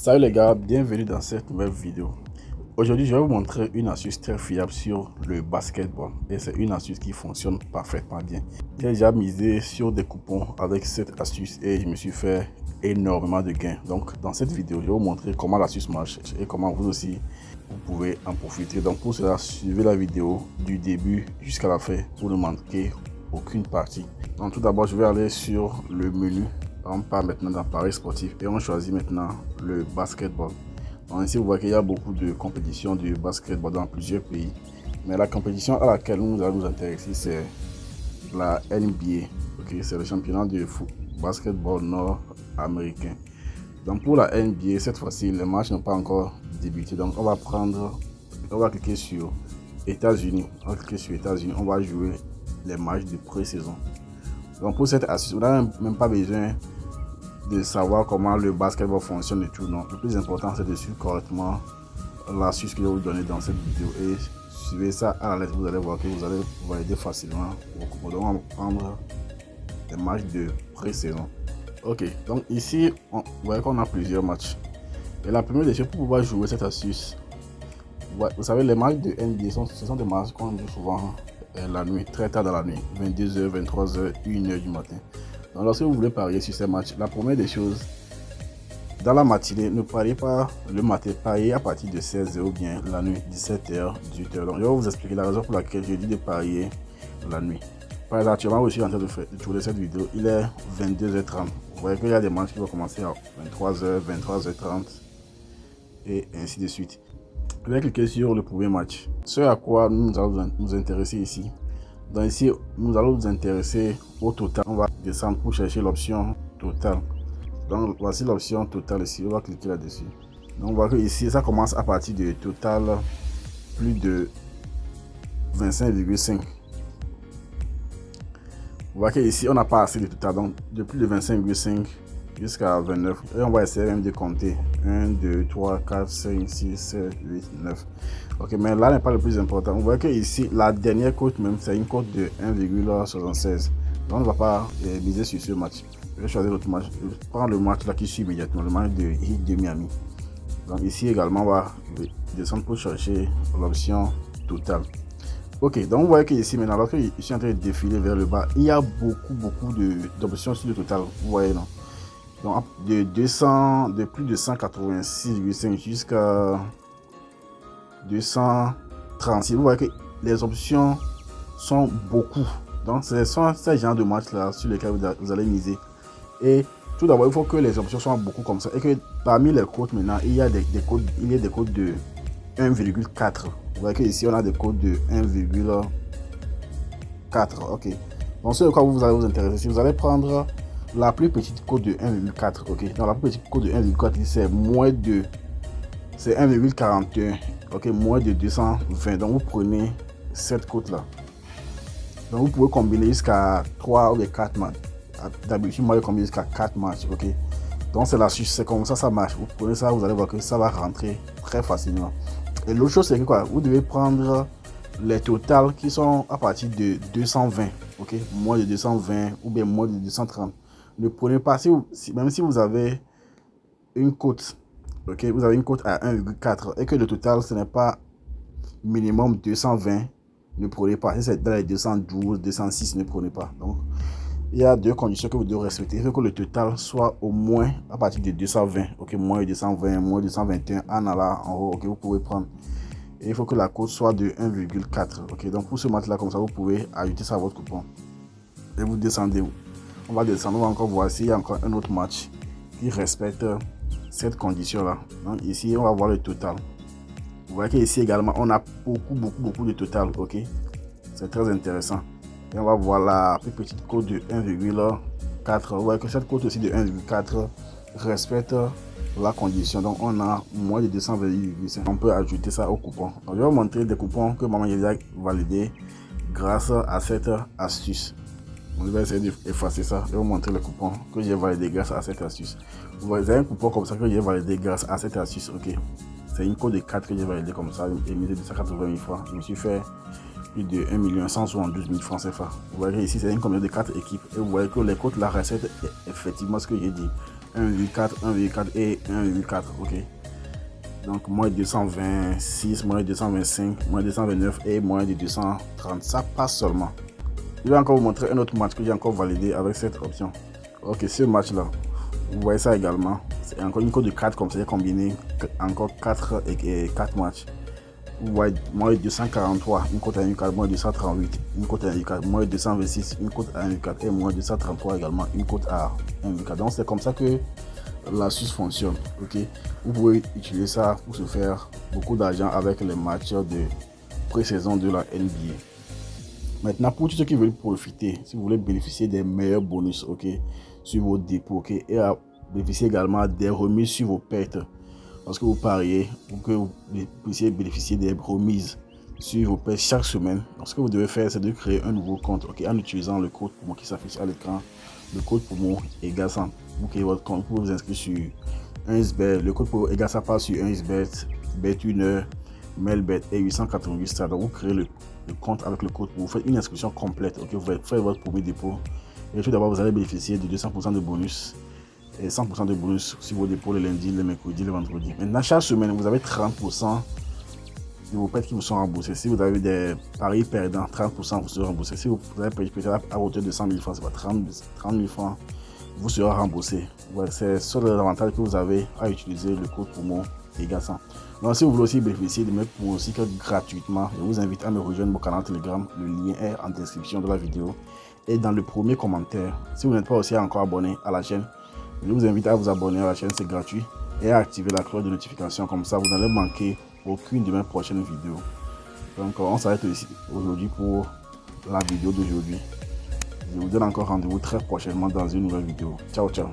Salut les gars, bienvenue dans cette nouvelle vidéo. Aujourd'hui, je vais vous montrer une astuce très fiable sur le basketball. Et c'est une astuce qui fonctionne parfaitement bien. J'ai déjà misé sur des coupons avec cette astuce et je me suis fait énormément de gains. Donc dans cette vidéo, je vais vous montrer comment l'astuce marche et comment vous aussi, vous pouvez en profiter. Donc pour cela, suivez la vidéo du début jusqu'à la fin pour ne manquer aucune partie. Donc tout d'abord, je vais aller sur le menu. On part maintenant dans Paris sportif et on choisit maintenant le basketball. Donc ici vous voyez qu'il y a beaucoup de compétitions de basketball dans plusieurs pays. Mais la compétition à laquelle nous allons nous intéresser, c'est la NBA. Okay, c'est le championnat de basketball nord-américain. Donc pour la NBA, cette fois-ci, les matchs n'ont pas encore débuté. Donc on va cliquer sur États-Unis. On va cliquer sur États-Unis. On va jouer les matchs de pré-saison. Donc pour cette astuce, on n'a même pas besoin de savoir comment le basketball fonctionne et tout. Non, le plus important c'est de suivre correctement l'astuce que je vais vous donner dans cette vidéo et suivez ça à la lettre. Vous allez voir que vous allez valider facilement. Donc on va prendre les matchs de pré-saison. Ok, donc ici vous voyez qu'on a plusieurs matchs et la première des choses pour pouvoir jouer cette astuce, vous savez, les matchs de NBA ce sont des matchs qu'on joue souvent la nuit, très tard dans la nuit, 22h, 23h, 1h du matin. Donc lorsque vous voulez parier sur ces matchs, la première des choses, dans la matinée, ne pariez pas le matin, pariez à partir de 16h ou bien la nuit, 17h, 18h. Donc je vais vous expliquer la raison pour laquelle je dis de parier la nuit. Par exemple, actuellement, je suis en train de tourner cette vidéo, il est 22h30. Vous voyez qu'il y a des matchs qui vont commencer à 23h, 23h30 et ainsi de suite. Je vais cliquer sur le premier match. Ce à quoi nous allons nous intéresser ici. Donc ici, nous allons nous intéresser au total. On va descendre pour chercher l'option total. Donc voici l'option total ici. On va cliquer là-dessus. Donc on voit que ici, ça commence à partir de total plus de 25,5. On voit que ici, on n'a pas assez de total. Donc de plus de 25,5 jusqu'à 29. Et on va essayer même de compter. 1, 2, 3, 4, 5, 6, 7, 8, 9. Ok, mais là n'est pas le plus important. Vous voyez que ici, la dernière cote même, c'est une cote de 1,76. Donc on ne va pas miser sur ce match. Je vais choisir l'autre match. Je prends le match là qui suit immédiatement, le match de Heat de Miami. Donc ici également, on va descendre pour chercher l'option totale. Ok, donc vous voyez que ici maintenant, lorsque je suis en train de défiler vers le bas, il y a beaucoup d'options sur le total. Vous voyez, non? Donc de plus de 186,5 jusqu'à 236. Vous voyez que les options sont beaucoup. Donc ce sont ces genres de matchs là sur lesquels vous allez miser. Et tout d'abord, il faut que les options soient beaucoup comme ça. Et que parmi les codes maintenant, il y a des codes de 1,4. Vous voyez que ici on a des codes de 1,4. Ok. Donc ce quoi vous allez vous intéresser, si vous allez prendre la plus petite cote de 1,4. Ok. Donc la plus petite cote de 1,4 c'est moins de, c'est 1,41. Ok, moins de 220. Donc vous prenez cette cote là. Donc vous pouvez combiner jusqu'à 3 ou 4 matchs. D'habitude moi je combine jusqu'à 4 matchs. Ok. Donc c'est l'astuce, c'est comme ça marche. Vous prenez ça, vous allez voir que ça va rentrer très facilement. Et l'autre chose c'est que quoi, vous devez prendre les totals qui sont à partir de 220. Ok, moins de 220 ou bien moins de 230. Ne prenez pas, même si vous avez une cote. Ok, vous avez une cote à 1,4 et que le total ce n'est pas minimum 220, ne prenez pas. Si c'est dans les 212, 206, ne prenez pas. Donc il y a deux conditions que vous devez respecter. Il faut que le total soit au moins à partir de 220. Ok, moins de 220, moins de 221 en allant en haut. Ok, vous pouvez prendre. Et il faut que la cote soit de 1,4. Ok, donc pour ce match là comme ça vous pouvez ajouter ça à votre coupon et vous descendez. On va descendre, on va encore voir s'il y a encore un autre match qui respecte cette condition là. Donc ici on va voir le total. Vous voyez qu'ici également on a beaucoup de total. Ok, c'est très intéressant. Et on va voir la plus petite cote de 1,4. Vous voyez que cette cote aussi de 1,4 respecte la condition. Donc on a moins de 220,5. On peut ajouter ça au coupon. Donc, je vais vous montrer des coupons que maman a déjà validé grâce à cette astuce. On va essayer d'effacer ça. Je vais vous montrer le coupon que j'ai validé grâce à cette astuce. Vous voyez un coupon comme ça que j'ai validé grâce à cette astuce. Ok, c'est une code de 4 que j'ai validé comme ça et mis de 280 000 francs. Je me suis fait plus de 1 172 000 francs CFA. Vous voyez ici c'est une combinaison de 4 équipes et vous voyez que les codes la recette est effectivement ce que j'ai dit. 1,4, 1,4 et 1,4. Ok. Donc moins de 226, moins de 225, moins de 229 et moins de 230. Ça passe seulement. Je vais encore vous montrer un autre match que j'ai encore validé avec cette option. Ok, ce match là, vous voyez ça également. C'est encore une cote de 4 comme ça, combiné encore 4 et 4 matchs. Vous voyez moins de 243, une cote à 1,4, moins de 238, une cote à 1,4, moins de 226, une cote à 1,4 et moins de 233 également, une cote à 1,4. Donc c'est comme ça que l'astuce fonctionne. Ok, vous pouvez utiliser ça pour se faire beaucoup d'argent avec les matchs de pré-saison de la NBA. Maintenant, pour tous ceux qui veulent profiter, si vous voulez bénéficier des meilleurs bonus, ok, sur vos dépôts, ok, et bénéficier également des remises sur vos pertes, lorsque vous pariez, pour que vous puissiez bénéficier des remises sur vos pertes chaque semaine, ce que vous devez faire, c'est de créer un nouveau compte, ok, en utilisant le code promo qui s'affiche à l'écran, le code promo EGASAN. Vous créez votre compte, pour vous inscrire sur 1xBet, le code promo EGASAN passe sur 1xBet, Bet1, Melbet et 888 Stars. Donc vous créez le compte avec le code, vous faites une inscription complète, ok, vous faites votre premier dépôt et tout d'abord vous allez bénéficier de 200% de bonus et 100% de bonus sur vos dépôts le lundi, le mercredi, le vendredi. Maintenant chaque semaine vous avez 30% de vos pertes qui vous sont remboursés. Si vous avez des paris perdants, 30% vous serez remboursé. Si vous avez payé à hauteur de 100 000 francs, c'est pas 30 000 francs, vous serez remboursé. Ouais, c'est sur l'avantage que vous avez à utiliser le code promo EGASAN. Donc si vous voulez aussi bénéficier de mes pronostics gratuitement, je vous invite à me rejoindre mon canal Telegram. Le lien est en description de la vidéo et dans le premier commentaire. Si vous n'êtes pas aussi encore abonné à la chaîne, je vous invite à vous abonner à la chaîne, c'est gratuit, et à activer la cloche de notification, comme ça vous n'allez manquer aucune de mes prochaines vidéos. Donc on s'arrête ici aujourd'hui pour la vidéo d'aujourd'hui. Je vous donne encore rendez-vous très prochainement dans une nouvelle vidéo. Ciao, ciao.